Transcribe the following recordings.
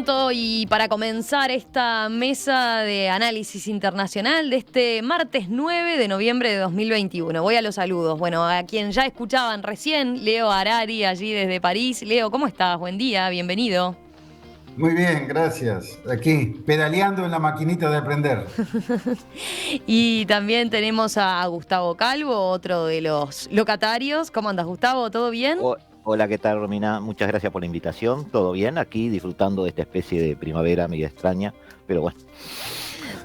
pronto y para comenzar esta mesa de análisis internacional de este martes 9 de noviembre de 2021. Voy a los saludos. Bueno, a quien ya escuchaban recién, Leo Harari, allí desde París. Leo, ¿cómo estás? Buen día, bienvenido. Muy bien, gracias. Aquí, pedaleando en la maquinita de aprender. Y también tenemos a Gustavo Calvo, otro de los locatarios. ¿Cómo andas, Gustavo? ¿Todo bien? Hola, ¿qué tal, Romina? Muchas gracias por la invitación. ¿Todo bien? Aquí disfrutando de esta especie de primavera media extraña, pero bueno.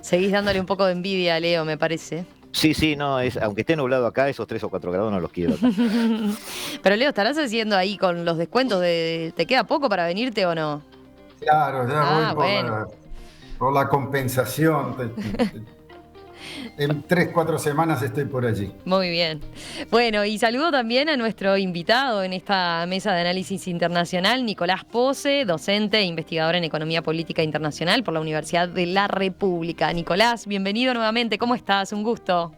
Seguís dándole un poco de envidia a Leo, me parece. Sí, no, aunque esté nublado acá, esos 3 o 4 grados no los quiero acá. Pero Leo, ¿estarás haciendo ahí con los descuentos ¿te queda poco para venirte o no? Claro, ya voy Bueno. por la compensación. En 3, 4 semanas estoy por allí. Muy bien. Bueno, y saludo también a nuestro invitado en esta mesa de análisis internacional, Nicolás Pose, docente e investigador en Economía Política Internacional por la Universidad de la República. Nicolás, bienvenido nuevamente. ¿Cómo estás? Un gusto.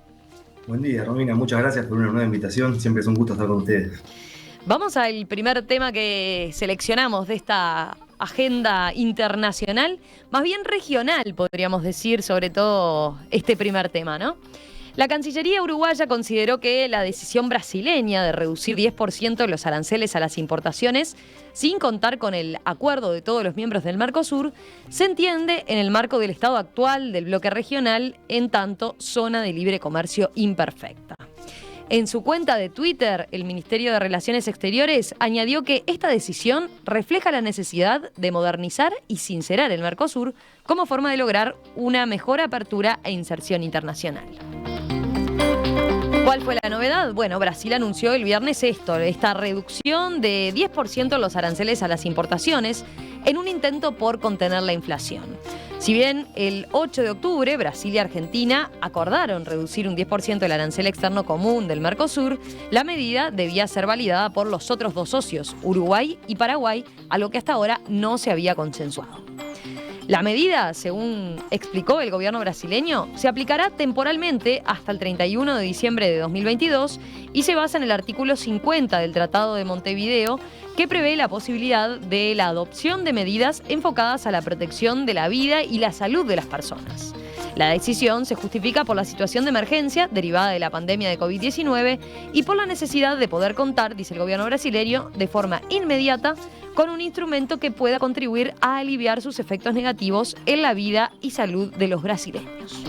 Buen día, Romina. Muchas gracias por una nueva invitación. Siempre es un gusto estar con ustedes. Vamos al primer tema que seleccionamos de esta agenda internacional, más bien regional, podríamos decir, sobre todo este primer tema, ¿no? La Cancillería uruguaya consideró que la decisión brasileña de reducir 10% los aranceles a las importaciones, sin contar con el acuerdo de todos los miembros del Mercosur, se entiende en el marco del estado actual del bloque regional, en tanto zona de libre comercio imperfecta. En su cuenta de Twitter, el Ministerio de Relaciones Exteriores añadió que esta decisión refleja la necesidad de modernizar y sincerar el Mercosur como forma de lograr una mejor apertura e inserción internacional. ¿Cuál fue la novedad? Bueno, Brasil anunció el viernes esta reducción de 10% en los aranceles a las importaciones en un intento por contener la inflación. Si bien el 8 de octubre Brasil y Argentina acordaron reducir un 10% el arancel externo común del Mercosur, la medida debía ser validada por los otros dos socios, Uruguay y Paraguay, algo que hasta ahora no se había consensuado. La medida, según explicó el gobierno brasileño, se aplicará temporalmente hasta el 31 de diciembre de 2022 y se basa en el artículo 50 del Tratado de Montevideo, que prevé la posibilidad de la adopción de medidas enfocadas a la protección de la vida y la salud de las personas. La decisión se justifica por la situación de emergencia derivada de la pandemia de COVID-19 y por la necesidad de poder contar, dice el gobierno brasileño, de forma inmediata con un instrumento que pueda contribuir a aliviar sus efectos negativos en la vida y salud de los brasileños.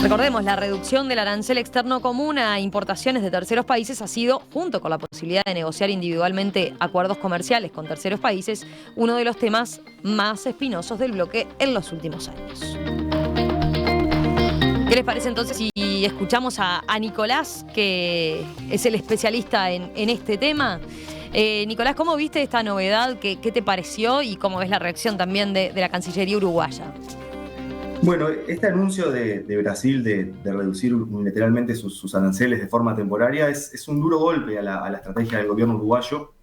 Recordemos, la reducción del arancel externo común a importaciones de terceros países ha sido, junto con la posibilidad de negociar individualmente acuerdos comerciales con terceros países, uno de los temas más espinosos del bloque en los últimos años. ¿Qué les parece entonces si escuchamos a Nicolás, que es el especialista en este tema? Nicolás, ¿cómo viste esta novedad? ¿Qué te pareció? Y cómo ves la reacción también de la Cancillería uruguaya. Bueno, este anuncio de Brasil de reducir unilateralmente sus aranceles de forma temporaria es un duro golpe a la estrategia del gobierno uruguayo,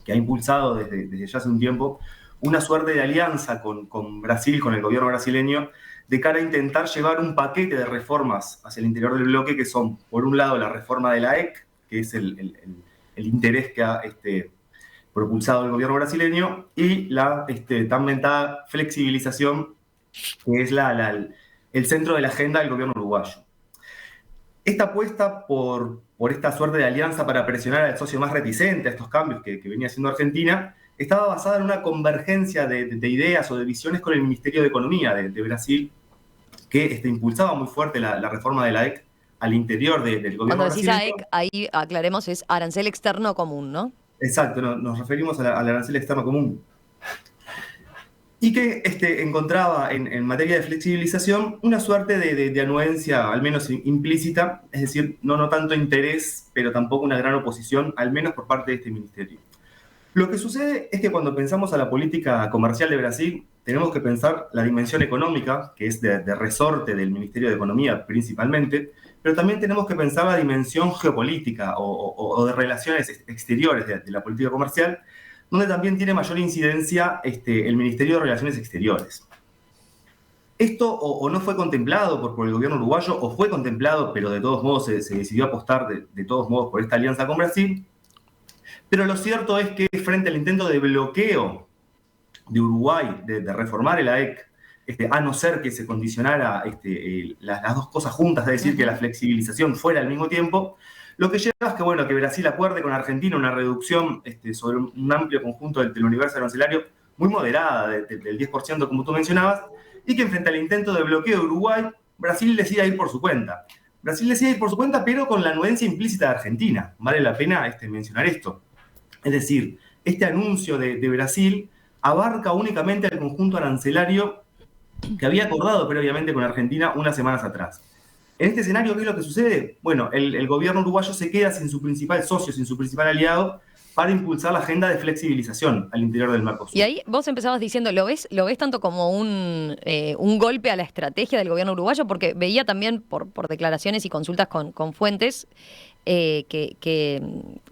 que ha impulsado desde ya hace un tiempo una suerte de alianza con Brasil, con el gobierno brasileño, de cara a intentar llevar un paquete de reformas hacia el interior del bloque, que son, por un lado, la reforma de la EC, que es el interés que ha propulsado el gobierno brasileño, y la tan mentada flexibilización, que es el centro de la agenda del gobierno uruguayo. Esta apuesta por esta suerte de alianza para presionar al socio más reticente a estos cambios que venía haciendo Argentina, estaba basada en una convergencia de ideas o de visiones con el Ministerio de Economía de Brasil, que impulsaba muy fuerte la reforma de la EC al interior del gobierno brasileño. Cuando decís AEC, ahí aclaremos, es arancel externo común, ¿no? Exacto, nos referimos al arancel externo común. Y que encontraba en materia de flexibilización una suerte de anuencia, al menos implícita, es decir, no tanto interés, pero tampoco una gran oposición, al menos por parte de este ministerio. Lo que sucede es que cuando pensamos a la política comercial de Brasil, tenemos que pensar la dimensión económica, que es de resorte del Ministerio de Economía principalmente, pero también tenemos que pensar la dimensión geopolítica o de relaciones exteriores de la política comercial, donde también tiene mayor incidencia el Ministerio de Relaciones Exteriores. Esto o no fue contemplado por el gobierno uruguayo, o fue contemplado, pero de todos modos se decidió apostar de todos modos por esta alianza con Brasil. Pero lo cierto es que frente al intento de bloqueo de Uruguay de reformar el AEC, a no ser que se condicionara las dos cosas juntas, es decir, que la flexibilización fuera al mismo tiempo, lo que lleva es que, bueno, que Brasil acuerde con Argentina una reducción sobre un amplio conjunto del universo arancelario muy moderada, del 10%, como tú mencionabas, y que frente al intento de bloqueo de Uruguay, Brasil decida ir por su cuenta. Brasil decide ir por su cuenta, pero con la anuencia implícita de Argentina. Vale la pena mencionar esto. Es decir, este anuncio de Brasil abarca únicamente el conjunto arancelario que había acordado previamente con Argentina unas semanas atrás. En este escenario, ¿qué es lo que sucede? Bueno, el gobierno uruguayo se queda sin su principal socio, sin su principal aliado, para impulsar la agenda de flexibilización al interior del Mercosur. Y ahí vos empezabas diciendo, ¿lo ves tanto como un golpe a la estrategia del gobierno uruguayo? Porque veía también por declaraciones y consultas con fuentes que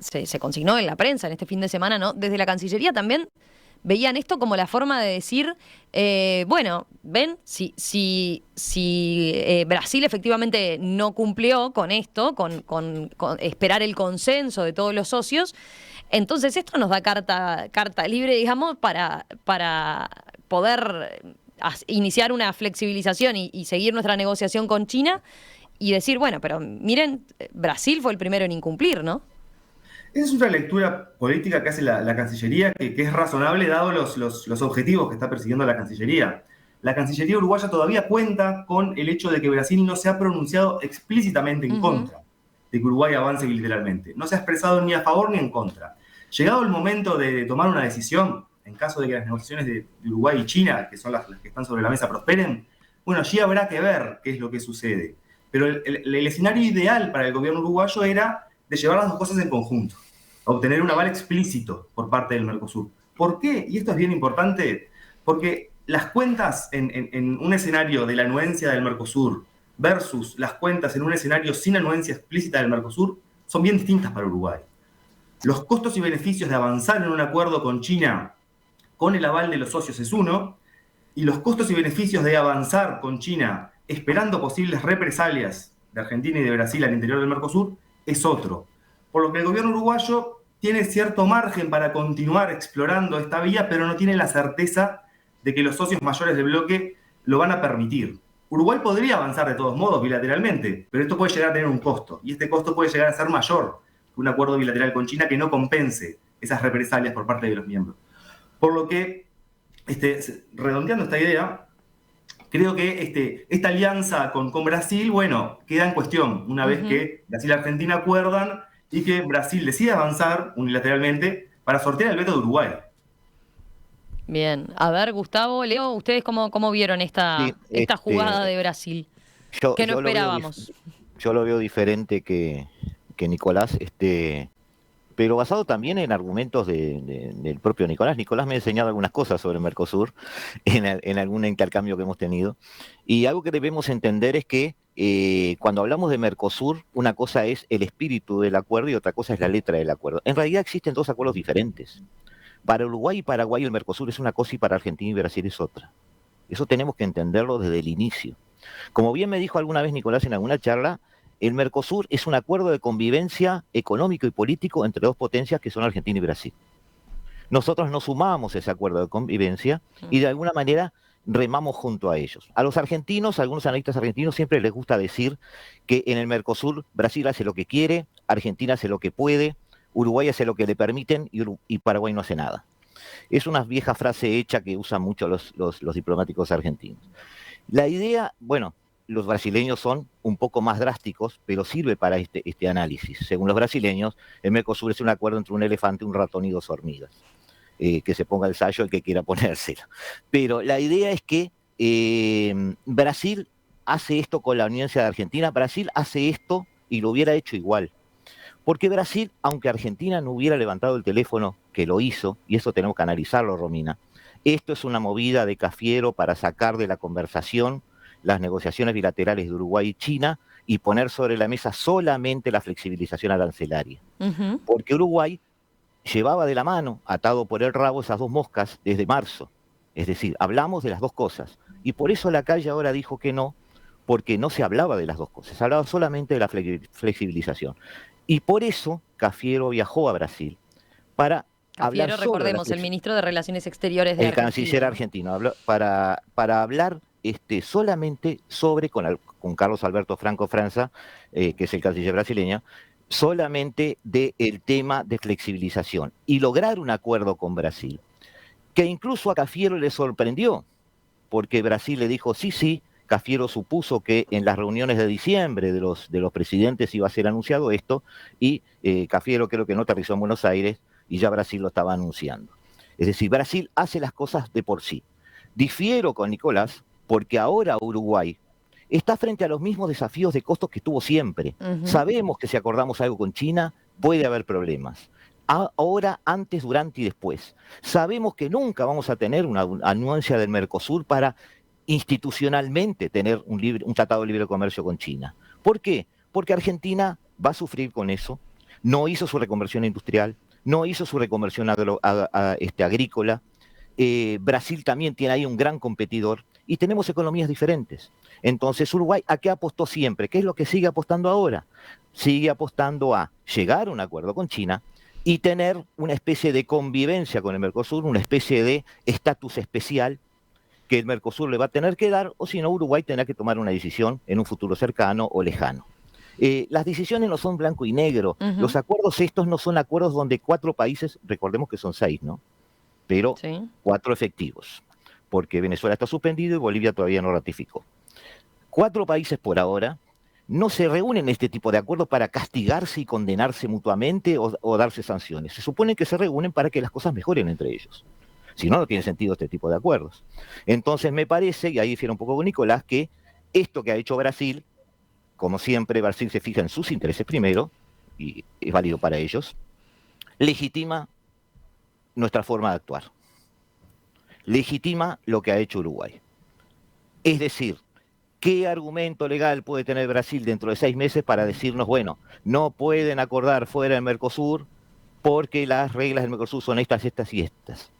se consignó en la prensa en este fin de semana, ¿no? Desde la Cancillería también veían esto como la forma de decir, bueno, ven, si Brasil efectivamente no cumplió con esto, con esperar el consenso de todos los socios, entonces esto nos da carta libre, digamos, para poder iniciar una flexibilización y seguir nuestra negociación con China y decir, bueno, pero miren, Brasil fue el primero en incumplir, ¿no? Esa es una lectura política que hace la Cancillería, que es razonable dado los objetivos que está persiguiendo la Cancillería. La Cancillería uruguaya todavía cuenta con el hecho de que Brasil no se ha pronunciado explícitamente en contra de que Uruguay avance bilateralmente. No se ha expresado ni a favor ni en contra. Llegado el momento de tomar una decisión, en caso de que las negociaciones de Uruguay y China, que son las que están sobre la mesa, prosperen, bueno, allí habrá que ver qué es lo que sucede. Pero el escenario ideal para el gobierno uruguayo era de llevar las dos cosas en conjunto, obtener un aval explícito por parte del Mercosur. ¿Por qué? Y esto es bien importante, porque las cuentas en un escenario de la anuencia del Mercosur versus las cuentas en un escenario sin anuencia explícita del Mercosur son bien distintas para Uruguay. Los costos y beneficios de avanzar en un acuerdo con China con el aval de los socios es uno, y los costos y beneficios de avanzar con China esperando posibles represalias de Argentina y de Brasil al interior del Mercosur es otro. Por lo que el gobierno uruguayo tiene cierto margen para continuar explorando esta vía, pero no tiene la certeza de que los socios mayores del bloque lo van a permitir. Uruguay podría avanzar de todos modos bilateralmente, pero esto puede llegar a tener un costo, y este costo puede llegar a ser mayor que un acuerdo bilateral con China que no compense esas represalias por parte de los miembros. Por lo que, redondeando esta idea, creo que esta alianza con Brasil, bueno, queda en cuestión una vez que Brasil y Argentina acuerdan y que Brasil decide avanzar unilateralmente para sortear el veto de Uruguay. Bien, a ver, Gustavo, Leo, ¿ustedes cómo vieron esta jugada de Brasil? Que no esperábamos. Yo lo veo diferente que Nicolás, pero basado también en argumentos del propio Nicolás. Nicolás me ha enseñado algunas cosas sobre Mercosur en algún intercambio que hemos tenido. Y algo que debemos entender es que cuando hablamos de Mercosur, una cosa es el espíritu del acuerdo y otra cosa es la letra del acuerdo. En realidad existen dos acuerdos diferentes. Para Uruguay y Paraguay el Mercosur es una cosa y para Argentina y Brasil es otra. Eso tenemos que entenderlo desde el inicio. Como bien me dijo alguna vez Nicolás en alguna charla, el Mercosur es un acuerdo de convivencia económico y político entre dos potencias que son Argentina y Brasil. Nosotros nos sumamos a ese acuerdo de convivencia y de alguna manera remamos junto a ellos. A los argentinos, a algunos analistas argentinos, siempre les gusta decir que en el Mercosur Brasil hace lo que quiere, Argentina hace lo que puede, Uruguay hace lo que le permiten y Paraguay no hace nada. Es una vieja frase hecha que usan mucho los diplomáticos argentinos. La idea, bueno, los brasileños son un poco más drásticos, pero sirve para este análisis. Según los brasileños, el Mercosur es un acuerdo entre un elefante, un ratón y dos hormigas. Que se ponga el sayo el que quiera ponérselo. Pero la idea es que Brasil hace esto con la anuencia de Argentina, Brasil hace esto y lo hubiera hecho igual. Porque Brasil, aunque Argentina no hubiera levantado el teléfono, que lo hizo, y eso tenemos que analizarlo, Romina, esto es una movida de Cafiero para sacar de la conversación las negociaciones bilaterales de Uruguay y China y poner sobre la mesa solamente la flexibilización arancelaria. Porque Uruguay llevaba de la mano, atado por el rabo, esas dos moscas desde marzo. Es decir, hablamos de las dos cosas. Y por eso la calle ahora dijo que no, porque no se hablaba de las dos cosas, se hablaba solamente de la flexibilización. Y por eso Cafiero viajó a Brasil, para hablar Cafiero, solo de la recordemos, el ministro de Relaciones Exteriores de el Argentina. canciller argentino, para hablar solamente sobre, con Carlos Alberto Franco França, que es el canciller brasileño, solamente del tema de flexibilización y lograr un acuerdo con Brasil, que incluso a Cafiero le sorprendió, porque Brasil le dijo sí, sí. Cafiero supuso que en las reuniones de diciembre de los presidentes iba a ser anunciado esto, y Cafiero creo que no aterrizó en Buenos Aires y ya Brasil lo estaba anunciando. Es decir, Brasil hace las cosas de por sí. Difiero con Nicolás porque ahora Uruguay está frente a los mismos desafíos de costos que tuvo siempre. Sabemos que si acordamos algo con China puede haber problemas. Ahora, antes, durante y después. Sabemos que nunca vamos a tener una anuencia del Mercosur para institucionalmente tener un tratado de libre comercio con China. ¿Por qué? Porque Argentina va a sufrir con eso. No hizo su reconversión industrial, no hizo su reconversión agrícola. Brasil también tiene ahí un gran competidor y tenemos economías diferentes. Entonces Uruguay, ¿a qué apostó siempre? ¿Qué es lo que sigue apostando ahora? Sigue apostando a llegar a un acuerdo con China y tener una especie de convivencia con el Mercosur, una especie de estatus especial que el Mercosur le va a tener que dar, o si no, Uruguay tendrá que tomar una decisión en un futuro cercano o lejano. Las decisiones no son blanco y negro. Los acuerdos estos no son acuerdos donde 4 países, recordemos que son 6, ¿no? Pero 4 efectivos, porque Venezuela está suspendido y Bolivia todavía no ratificó. 4 países por ahora no se reúnen en este tipo de acuerdos para castigarse y condenarse mutuamente o darse sanciones. Se supone que se reúnen para que las cosas mejoren entre ellos. Si no, no tiene sentido este tipo de acuerdos. Entonces me parece, y ahí difiero un poco con Nicolás, que esto que ha hecho Brasil, como siempre Brasil se fija en sus intereses primero, y es válido para ellos, legitima nuestra forma de actuar. Legitima lo que ha hecho Uruguay. Es decir, ¿qué argumento legal puede tener Brasil dentro de 6 meses para decirnos, bueno, no pueden acordar fuera del Mercosur porque las reglas del Mercosur son estas, estas y estas?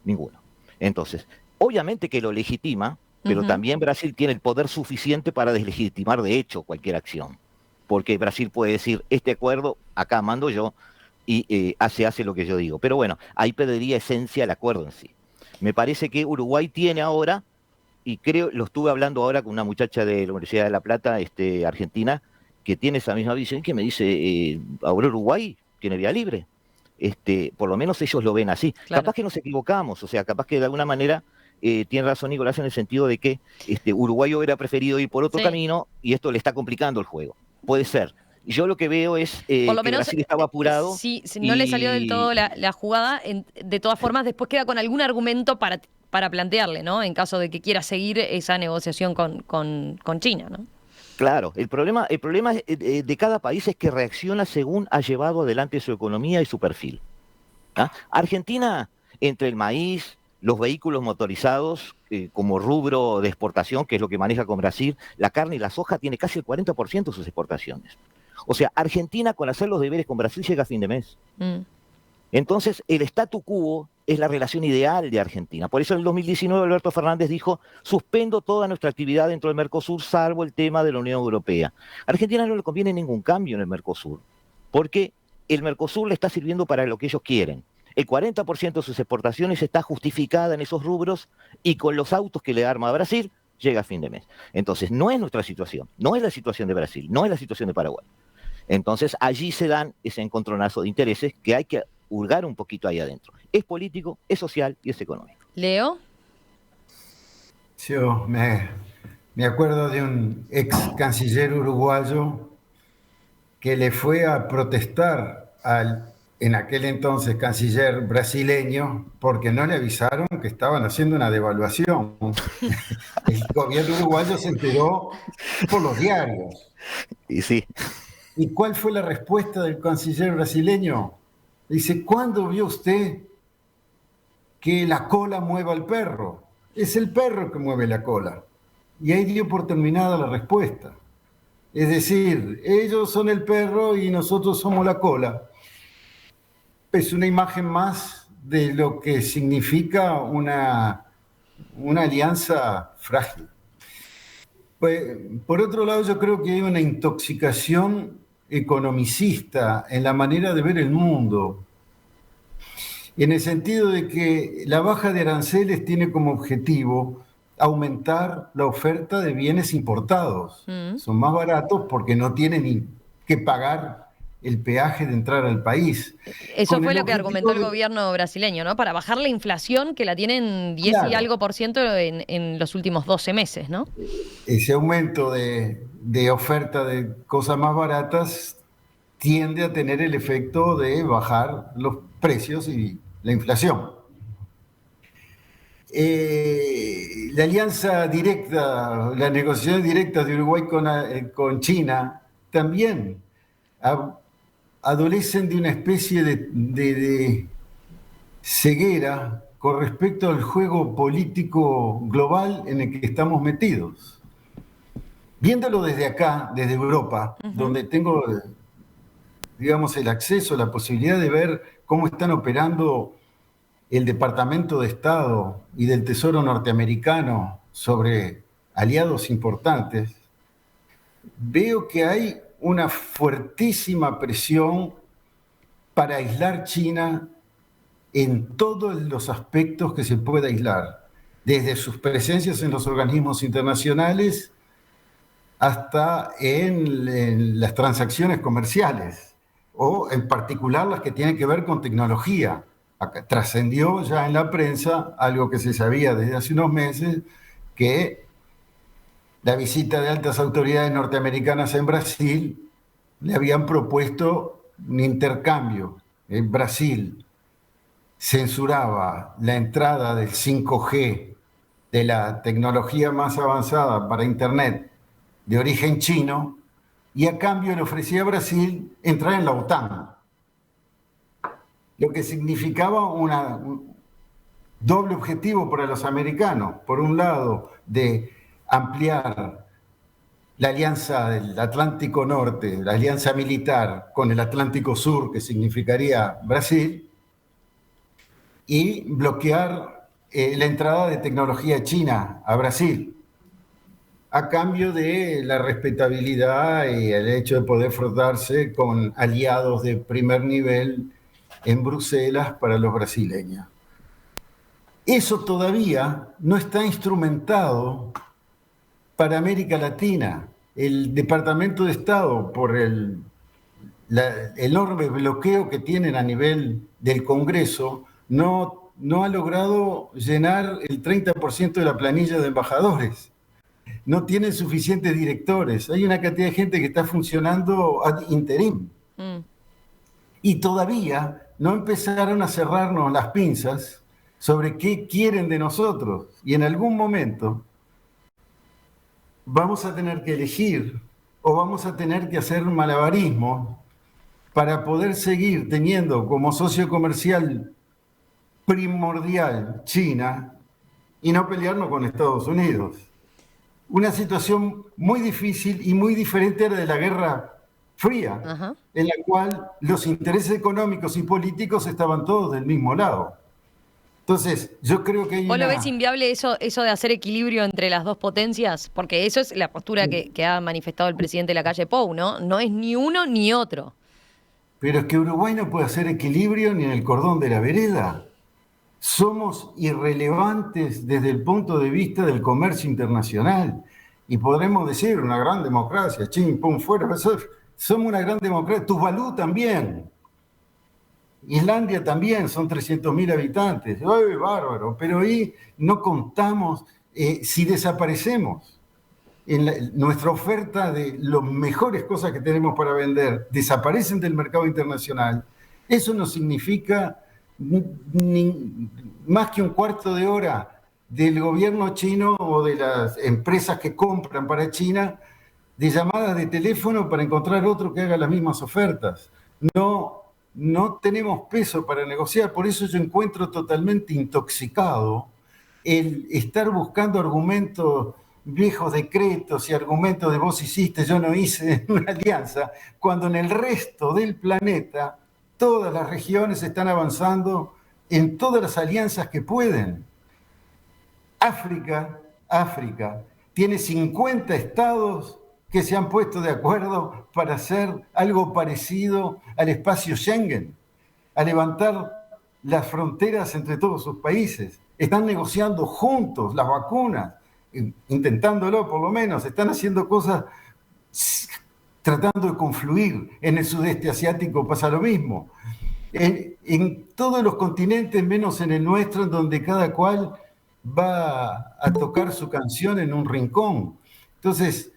Ninguno. Entonces, obviamente que lo legitima, pero también Brasil tiene el poder suficiente para deslegitimar de hecho cualquier acción. Porque Brasil puede decir, este acuerdo, acá mando yo, y hace lo que yo digo. Pero bueno, ahí perdería esencia el acuerdo en sí. Me parece que Uruguay tiene ahora, y creo, lo estuve hablando ahora con una muchacha de la Universidad de La Plata, argentina, que tiene esa misma visión, que me dice, ahora Uruguay tiene vía libre. Por lo menos ellos lo ven así. Claro. Capaz que nos equivocamos, o sea, capaz que de alguna manera tiene razón Nicolás en el sentido de que Uruguay hubiera preferido ir por otro camino y esto le está complicando el juego. Puede ser. Yo lo que veo es por lo que menos, Brasil estaba apurado. Si no le salió del todo la jugada, de todas formas después queda con algún argumento para plantearle, ¿no? En caso de que quiera seguir esa negociación con China, ¿no? Claro, el problema de cada país es que reacciona según ha llevado adelante su economía y su perfil. ¿Ah? Argentina, entre el maíz, los vehículos motorizados como rubro de exportación, que es lo que maneja con Brasil, la carne y la soja tiene casi el 40% de sus exportaciones. O sea, Argentina con hacer los deberes con Brasil llega a fin de mes. Entonces, el statu quo es la relación ideal de Argentina. Por eso en el 2019 Alberto Fernández dijo, suspendo toda nuestra actividad dentro del Mercosur, salvo el tema de la Unión Europea. A Argentina no le conviene ningún cambio en el Mercosur, porque el Mercosur le está sirviendo para lo que ellos quieren. El 40% de sus exportaciones está justificada en esos rubros y con los autos que le arma a Brasil, llega a fin de mes. Entonces, no es nuestra situación, no es la situación de Brasil, no es la situación de Paraguay. Entonces, allí se dan ese encontronazo de intereses que hay que hurgar un poquito ahí adentro. Es político, es social y es económico. ¿Leo? Yo me acuerdo de un ex canciller uruguayo que le fue a protestar al en aquel entonces canciller brasileño porque no le avisaron que estaban haciendo una devaluación. El gobierno uruguayo se enteró por los diarios. Y sí. ¿Y cuál fue la respuesta del canciller brasileño? Dice, ¿cuándo vio usted que la cola mueva al perro? Es el perro que mueve la cola. Y ahí dio por terminada la respuesta. Es decir, ellos son el perro y nosotros somos la cola. Es una imagen más de lo que significa una alianza frágil. Pues, por otro lado, yo creo que hay una intoxicación economicista en la manera de ver el mundo. en el sentido de que la baja de aranceles tiene como objetivo aumentar la oferta de bienes importados. Son más baratos porque no tienen ni que pagar el peaje de entrar al país. Eso fue lo que argumentó el gobierno brasileño, ¿no? Para bajar la inflación, que la tienen 10 y algo por ciento en los últimos 12 meses, ¿no? Ese aumento de oferta de cosas más baratas tiende a tener el efecto de bajar los precios y la inflación. La alianza directa, las negociaciones directas de Uruguay con China también adolecen de una especie de ceguera con respecto al juego político global en el que estamos metidos. Viéndolo desde acá, desde Europa, donde tengo, digamos, el acceso, la posibilidad de ver cómo están operando el Departamento de Estado y del Tesoro norteamericano sobre aliados importantes, veo que hay una fuertísima presión para aislar China en todos los aspectos que se pueda aislar, desde sus presencias en los organismos internacionales hasta en las transacciones comerciales, o en particular las que tienen que ver con tecnología. Trascendió ya en la prensa algo que se sabía desde hace unos meses, que la visita de altas autoridades norteamericanas en Brasil le habían propuesto un intercambio. En Brasil censuraba la entrada del 5G, de la tecnología más avanzada para Internet de origen chino, y a cambio le ofrecía a Brasil entrar en la OTAN, lo que significaba un doble objetivo para los americanos. Por un lado, de ampliar la alianza del Atlántico Norte, la alianza militar con el Atlántico Sur, que significaría Brasil, y bloquear la entrada de tecnología china a Brasil, a cambio de la respetabilidad y el hecho de poder frotarse con aliados de primer nivel en Bruselas para los brasileños. Eso todavía no está instrumentado para América Latina. El Departamento de Estado, por el enorme bloqueo que tienen a nivel del Congreso, no ha logrado llenar el 30% de la planilla de embajadores. No tienen suficientes directores. Hay una cantidad de gente que está funcionando ad interim. Y todavía no empezaron a cerrarnos las pinzas sobre qué quieren de nosotros. Y en algún momento vamos a tener que elegir o vamos a tener que hacer malabarismo para poder seguir teniendo como socio comercial primordial China y no pelearnos con Estados Unidos. Una situación muy difícil y muy diferente a la de la Guerra Fría, en la cual los intereses económicos y políticos estaban todos del mismo lado. Entonces, yo creo que hay ¿Vos lo ves inviable eso de hacer equilibrio entre las dos potencias? Porque eso es la postura que ha manifestado el presidente Lacalle Pou, ¿no? No es ni uno ni otro. Pero es que Uruguay no puede hacer equilibrio ni en el cordón de la vereda. Somos irrelevantes desde el punto de vista del comercio internacional. Y podremos decir, una gran democracia, ching, pum, fuera. Somos una gran democracia. Tuvalu también. Islandia también, son 300.000 habitantes. ¡Ay, bárbaro! Pero ahí no contamos si desaparecemos. Nuestra oferta de las mejores cosas que tenemos para vender desaparecen del mercado internacional. Eso no significa más que un cuarto de hora del gobierno chino o de las empresas que compran para China de llamadas de teléfono para encontrar otro que haga las mismas ofertas. No tenemos peso para negociar, por eso yo encuentro totalmente intoxicado el estar buscando argumentos, viejos decretos y argumentos de vos hiciste, yo no hice una alianza, cuando en el resto del planeta todas las regiones están avanzando en todas las alianzas que pueden. África tiene 50 estados que se han puesto de acuerdo para hacer algo parecido al espacio Schengen, a levantar las fronteras entre todos sus países. Están negociando juntos las vacunas, intentándolo por lo menos. Están haciendo cosas tratando de confluir. En el sudeste asiático pasa lo mismo. En todos los continentes, menos en el nuestro, en donde cada cual va a tocar su canción en un rincón. Entonces,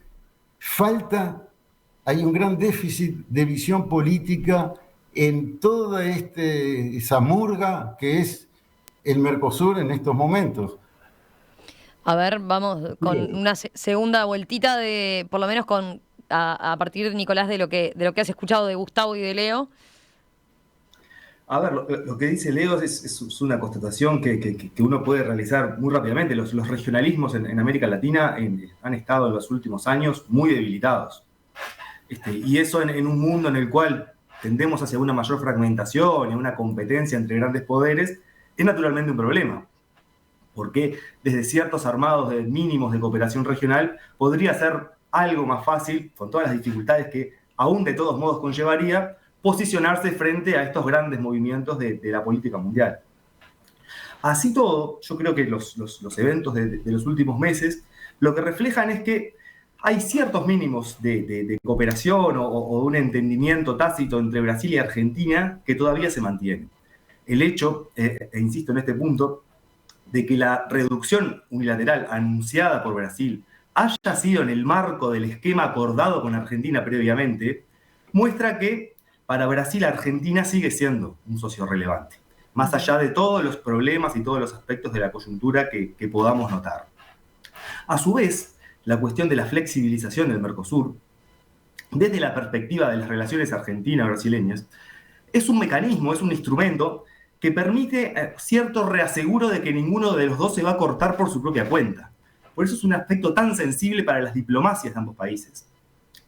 hay un gran déficit de visión política en toda esa murga que es el Mercosur en estos momentos. A ver, vamos con una segunda vueltita de, por lo menos a partir, Nicolás, de lo que has escuchado de Gustavo y de Leo. A ver, lo que dice Leo es una constatación que uno puede realizar muy rápidamente. Los regionalismos en América Latina han estado en los últimos años muy debilitados. Y eso en un mundo en el cual tendemos hacia una mayor fragmentación y una competencia entre grandes poderes, es naturalmente un problema. Porque desde ciertos armados mínimos de cooperación regional podría ser algo más fácil, con todas las dificultades que aún de todos modos conllevaría, posicionarse frente a estos grandes movimientos de la política mundial. Así todo, yo creo que los eventos de los últimos meses lo que reflejan es que hay ciertos mínimos de cooperación o de un entendimiento tácito entre Brasil y Argentina que todavía se mantienen. El hecho, e insisto en este punto, de que la reducción unilateral anunciada por Brasil haya sido en el marco del esquema acordado con Argentina previamente, muestra que para Brasil, Argentina sigue siendo un socio relevante, más allá de todos los problemas y todos los aspectos de la coyuntura que podamos notar. A su vez, la cuestión de la flexibilización del Mercosur, desde la perspectiva de las relaciones argentinas-brasileñas, es un mecanismo, es un instrumento que permite cierto reaseguro de que ninguno de los dos se va a cortar por su propia cuenta. Por eso es un aspecto tan sensible para las diplomacias de ambos países.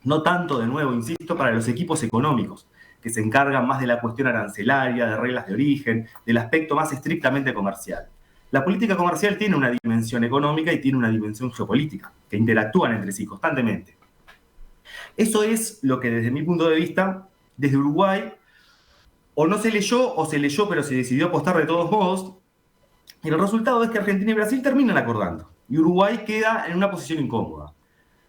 No tanto, de nuevo, insisto, para los equipos económicos, que se encargan más de la cuestión arancelaria, de reglas de origen, del aspecto más estrictamente comercial. La política comercial tiene una dimensión económica y tiene una dimensión geopolítica, que interactúan entre sí constantemente. Eso es lo que desde mi punto de vista, desde Uruguay, o no se leyó, o se leyó pero se decidió apostar de todos modos, y el resultado es que Argentina y Brasil terminan acordando, y Uruguay queda en una posición incómoda.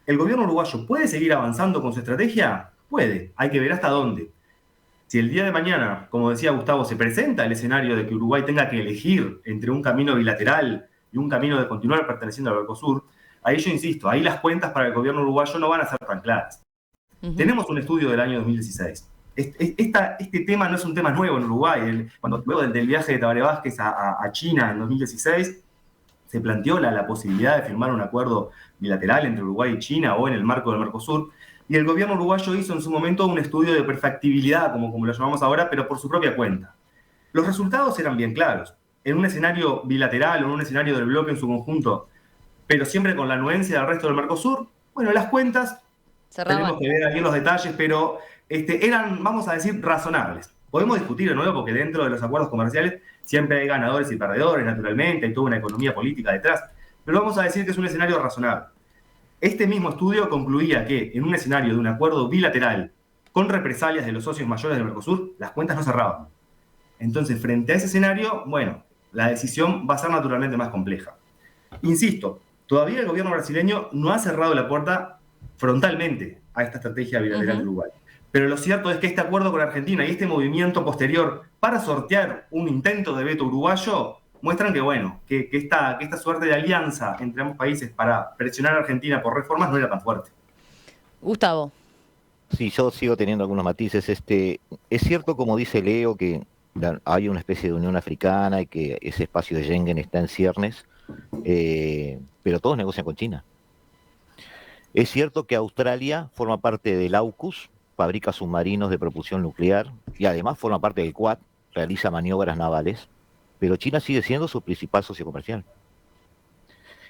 ¿El gobierno uruguayo puede seguir avanzando con su estrategia? Puede, hay que ver hasta dónde. Si el día de mañana, como decía Gustavo, se presenta el escenario de que Uruguay tenga que elegir entre un camino bilateral y un camino de continuar perteneciendo al Mercosur, ahí yo insisto, ahí las cuentas para el gobierno uruguayo no van a ser tan claras. Tenemos un estudio del año 2016. Este tema no es un tema nuevo en Uruguay. Luego del viaje de Tabaré Vázquez a China en 2016, se planteó la posibilidad de firmar un acuerdo bilateral entre Uruguay y China o en el marco del Mercosur. Y el gobierno uruguayo hizo en su momento un estudio de perfectibilidad, como lo llamamos ahora, pero por su propia cuenta. Los resultados eran bien claros. En un escenario bilateral o en un escenario del bloque en su conjunto, pero siempre con la anuencia del resto del Mercosur, bueno, las cuentas, tenemos que ver aquí los detalles, pero eran, vamos a decir, razonables. Podemos discutir de nuevo porque dentro de los acuerdos comerciales siempre hay ganadores y perdedores, naturalmente, hay toda una economía política detrás, pero vamos a decir que es un escenario razonable. Este mismo estudio concluía que en un escenario de un acuerdo bilateral con represalias de los socios mayores del Mercosur, las cuentas no cerraban. Entonces, frente a ese escenario, bueno, la decisión va a ser naturalmente más compleja. Insisto, todavía el gobierno brasileño no ha cerrado la puerta frontalmente a esta estrategia bilateral de Uruguay. Pero lo cierto es que este acuerdo con Argentina y este movimiento posterior para sortear un intento de veto uruguayo muestran que, bueno, que esta suerte de alianza entre ambos países para presionar a Argentina por reformas no era tan fuerte. Gustavo. Sí, yo sigo teniendo algunos matices. Es cierto, como dice Leo, que hay una especie de Unión Africana y que ese espacio de Schengen está en ciernes, pero todos negocian con China. Es cierto que Australia forma parte del AUKUS, fabrica submarinos de propulsión nuclear y además forma parte del Quad, realiza maniobras navales, pero China sigue siendo su principal socio comercial.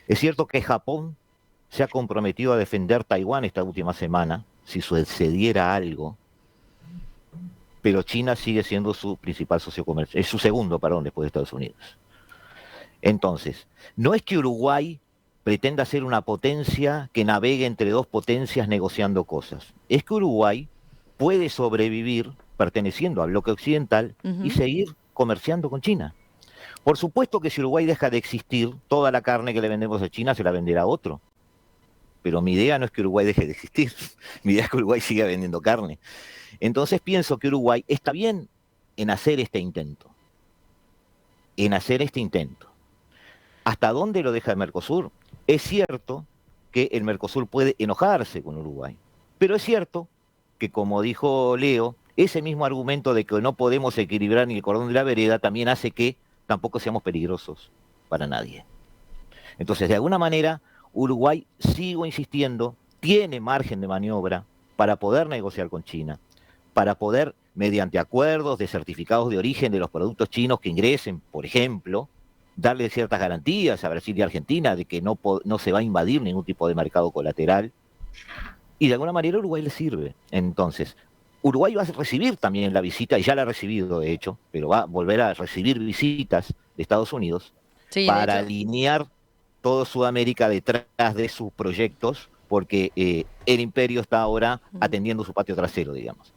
Es cierto que Japón se ha comprometido a defender Taiwán esta última semana, si sucediera algo, pero China sigue siendo su principal socio comercial, es su segundo, después de Estados Unidos. Entonces, no es que Uruguay pretenda ser una potencia que navegue entre dos potencias negociando cosas, es que Uruguay puede sobrevivir perteneciendo al bloque occidental y seguir comerciando con China. Por supuesto que si Uruguay deja de existir, toda la carne que le vendemos a China se la venderá a otro. Pero mi idea no es que Uruguay deje de existir, mi idea es que Uruguay siga vendiendo carne. Entonces pienso que Uruguay está bien en hacer este intento. ¿Hasta dónde lo deja el Mercosur? Es cierto que el Mercosur puede enojarse con Uruguay, pero es cierto que, como dijo Leo, ese mismo argumento de que no podemos equilibrar ni el cordón de la vereda también hace que tampoco seamos peligrosos para nadie. Entonces, de alguna manera, Uruguay, sigo insistiendo, tiene margen de maniobra para poder negociar con China, para poder, mediante acuerdos de certificados de origen de los productos chinos que ingresen, por ejemplo, darle ciertas garantías a Brasil y Argentina de que no se va a invadir ningún tipo de mercado colateral. Y de alguna manera Uruguay le sirve. Entonces, Uruguay va a recibir también la visita, y ya la ha recibido de hecho, pero va a volver a recibir visitas de Estados Unidos para alinear todo Sudamérica detrás de sus proyectos, porque el imperio está ahora atendiendo su patio trasero, digamos.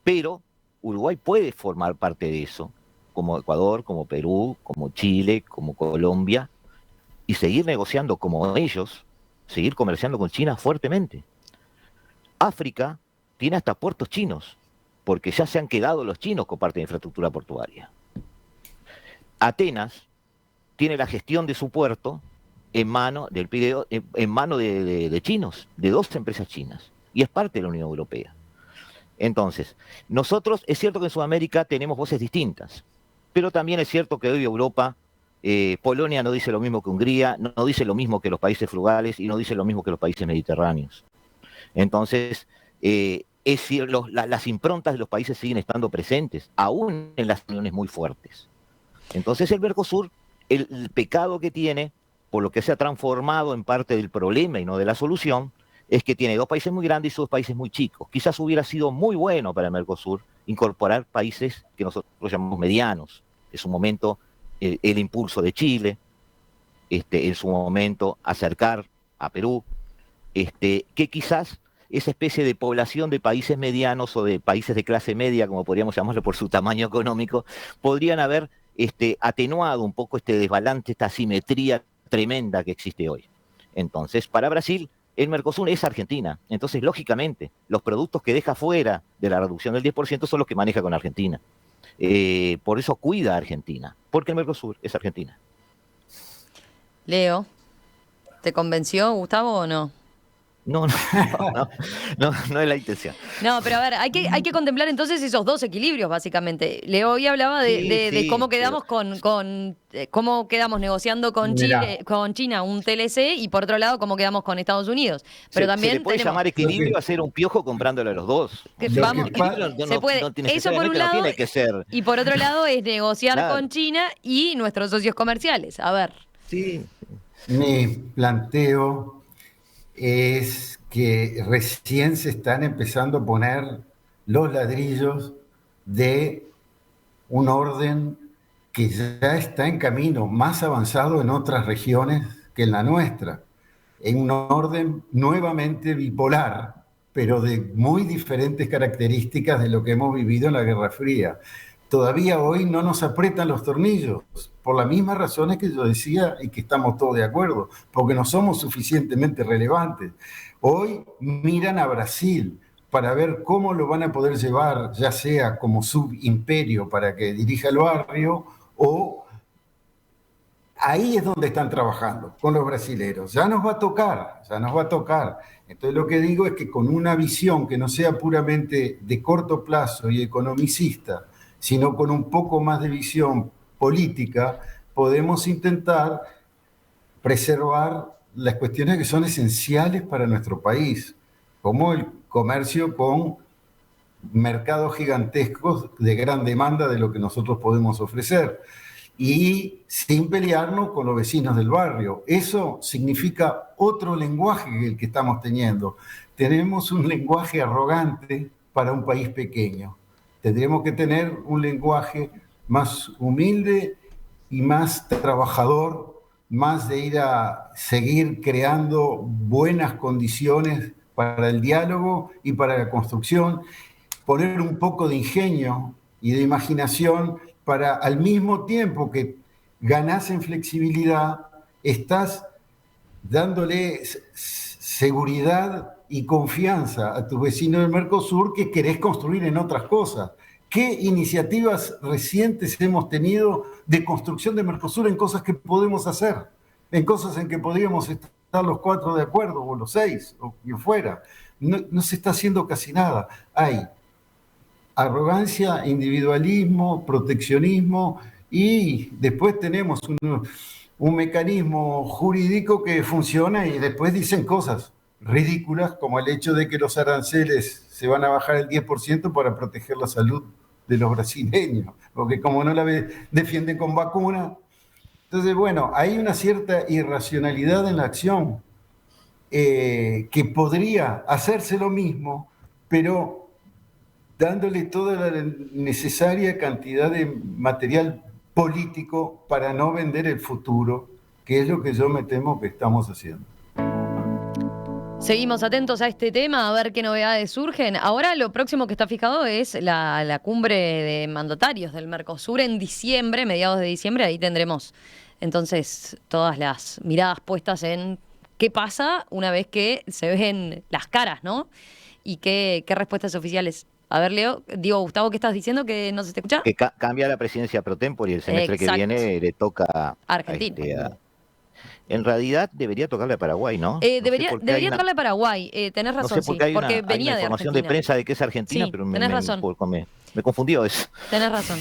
Pero Uruguay puede formar parte de eso, como Ecuador, como Perú, como Chile, como Colombia, y seguir negociando como ellos, seguir comerciando con China fuertemente. África tiene hasta puertos chinos, porque ya se han quedado los chinos con parte de infraestructura portuaria. Atenas tiene la gestión de su puerto en mano del Pireo, en mano de chinos, de 2 empresas chinas, y es parte de la Unión Europea. Entonces, nosotros, es cierto que en Sudamérica tenemos voces distintas, pero también es cierto que hoy Europa, Polonia no dice lo mismo que Hungría, no dice lo mismo que los países frugales y no dice lo mismo que los países mediterráneos. Entonces, las improntas de los países siguen estando presentes, aún en las uniones muy fuertes. Entonces el Mercosur, el pecado que tiene, por lo que se ha transformado en parte del problema y no de la solución, es que tiene 2 países muy grandes y 2 países muy chicos. Quizás hubiera sido muy bueno para el Mercosur incorporar países que nosotros llamamos medianos. En su momento, el impulso de Chile, en su momento acercar a Perú, que quizás esa especie de población de países medianos o de países de clase media, como podríamos llamarlo por su tamaño económico, podrían haber atenuado un poco este desbalance, esta asimetría tremenda que existe hoy. Entonces, para Brasil, el Mercosur es Argentina. Entonces, lógicamente, los productos que deja fuera de la reducción del 10% son los que maneja con Argentina. Por eso cuida a Argentina, porque el Mercosur es Argentina. Leo, ¿te convenció, Gustavo, o no? No es la intención. No, pero a ver, hay que contemplar entonces esos 2 equilibrios, básicamente. Leo hoy hablaba de cómo quedamos cómo quedamos negociando con Chile, con China un TLC, y por otro lado, cómo quedamos con Estados Unidos. Pero también se le puede llamar equilibrio a hacer un piojo comprándole a los 2. Se puede. Eso por un lado, tiene que ser. Y por otro lado es negociar con China y nuestros socios comerciales. A ver. Sí. Mi planteo es que recién se están empezando a poner los ladrillos de un orden que ya está en camino, más avanzado en otras regiones que en la nuestra, en un orden nuevamente bipolar, pero de muy diferentes características de lo que hemos vivido en la Guerra Fría. Todavía hoy no nos aprietan los tornillos, por las mismas razones que yo decía y que estamos todos de acuerdo, porque no somos suficientemente relevantes. Hoy miran a Brasil para ver cómo lo van a poder llevar, ya sea como subimperio para que dirija el barrio, o ahí es donde están trabajando con los brasileros. Ya nos va a tocar. Entonces lo que digo es que con una visión que no sea puramente de corto plazo y economicista, sino con un poco más de visión política, podemos intentar preservar las cuestiones que son esenciales para nuestro país, como el comercio con mercados gigantescos de gran demanda de lo que nosotros podemos ofrecer, y sin pelearnos con los vecinos del barrio. Eso significa otro lenguaje que el que estamos teniendo. Tenemos un lenguaje arrogante para un país pequeño. Tendríamos que tener un lenguaje más humilde y más trabajador, más de ir a seguir creando buenas condiciones para el diálogo y para la construcción, poner un poco de ingenio y de imaginación para al mismo tiempo que ganás en flexibilidad, estás dándole seguridad y confianza a tus vecinos del Mercosur que querés construir en otras cosas. ¿Qué iniciativas recientes hemos tenido de construcción de Mercosur en cosas que podemos hacer? En cosas en que podríamos estar los 4 de acuerdo, o los 6, o quien fuera. No se está haciendo casi nada. Hay arrogancia, individualismo, proteccionismo, y después tenemos un mecanismo jurídico que funciona y después dicen cosas ridículas como el hecho de que los aranceles se van a bajar el 10% para proteger la salud de los brasileños, porque como no la defienden con vacuna. Entonces, bueno, hay una cierta irracionalidad en la acción que podría hacerse lo mismo, pero dándole toda la necesaria cantidad de material político para no vender el futuro, que es lo que yo me temo que estamos haciendo. Seguimos atentos a este tema, a ver qué novedades surgen. Ahora lo próximo que está fijado es la cumbre de mandatarios del Mercosur en diciembre, mediados de diciembre. Ahí tendremos entonces todas las miradas puestas en qué pasa una vez que se ven las caras, ¿no? Y qué respuestas oficiales. A ver, Leo, Gustavo, ¿qué estás diciendo? ¿Que no se te escucha? Que cambia la presidencia pro tempore y el semestre que viene le toca a Argentina. En realidad debería tocarle a Paraguay, ¿no? Debería tocarle a Paraguay, tenés razón, no sé porque porque venía hay una de información Argentina. de prensa de que es Argentina, Sí, pero tenés razón. me confundió eso. Tenés razón.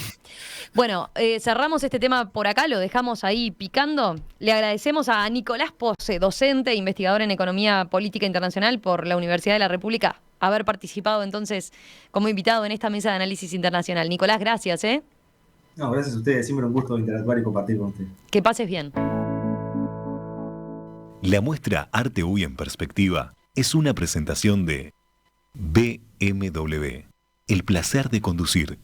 Bueno, cerramos este tema por acá, lo dejamos ahí picando. Le agradecemos a Nicolás Pose, docente e investigador en Economía Política Internacional por la Universidad de la República, haber participado entonces como invitado en esta mesa de análisis internacional. Nicolás, gracias, ¿eh? No, gracias a ustedes, siempre un gusto interactuar y compartir con ustedes. Que pases bien. La muestra Arte UI en Perspectiva es una presentación de BMW, el placer de conducir.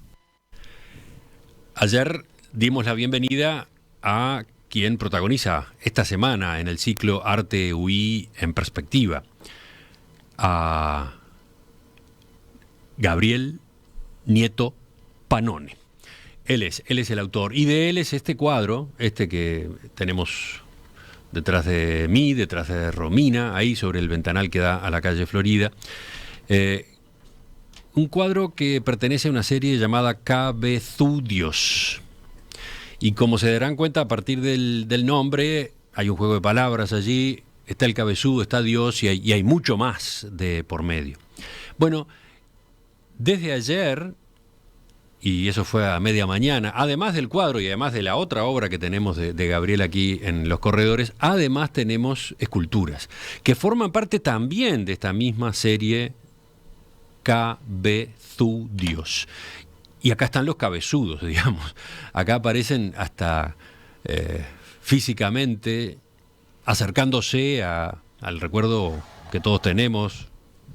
Ayer dimos la bienvenida a quien protagoniza esta semana en el ciclo Arte UI en Perspectiva, a Gabriel Nieto Pannone. Él es el autor, y de él es este cuadro, que tenemos detrás de mí, detrás de Romina, ahí sobre el ventanal que da a la calle Florida. Un cuadro que pertenece a una serie llamada Cabezudios. Y como se darán cuenta a partir del nombre, hay un juego de palabras allí, está el cabezudo, está Dios y hay mucho más de por medio. Bueno, desde ayer, y eso fue a media mañana, además del cuadro y además de la otra obra que tenemos de Gabriel aquí en los corredores, además tenemos esculturas que forman parte también de esta misma serie Cabezudios. Y acá están los cabezudos, digamos. Acá aparecen hasta físicamente acercándose al recuerdo que todos tenemos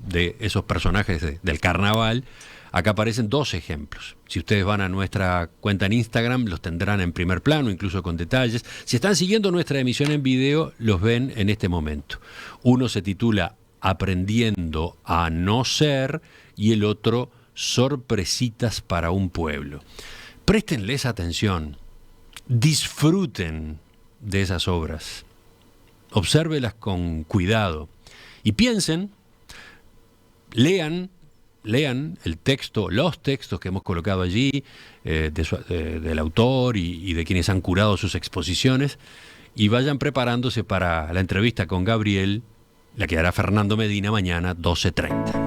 de esos personajes del carnaval. Acá aparecen 2 ejemplos. Si ustedes van a nuestra cuenta en Instagram, los tendrán en primer plano, incluso con detalles. Si están siguiendo nuestra emisión en video, los ven en este momento. Uno se titula Aprendiendo a no ser y el otro Sorpresitas para un pueblo. Préstenles atención, disfruten de esas obras, obsérvelas con cuidado y piensen, lean el texto, los textos que hemos colocado allí, del autor y de quienes han curado sus exposiciones, y vayan preparándose para la entrevista con Gabriel, la que hará Fernando Medina mañana 12:30.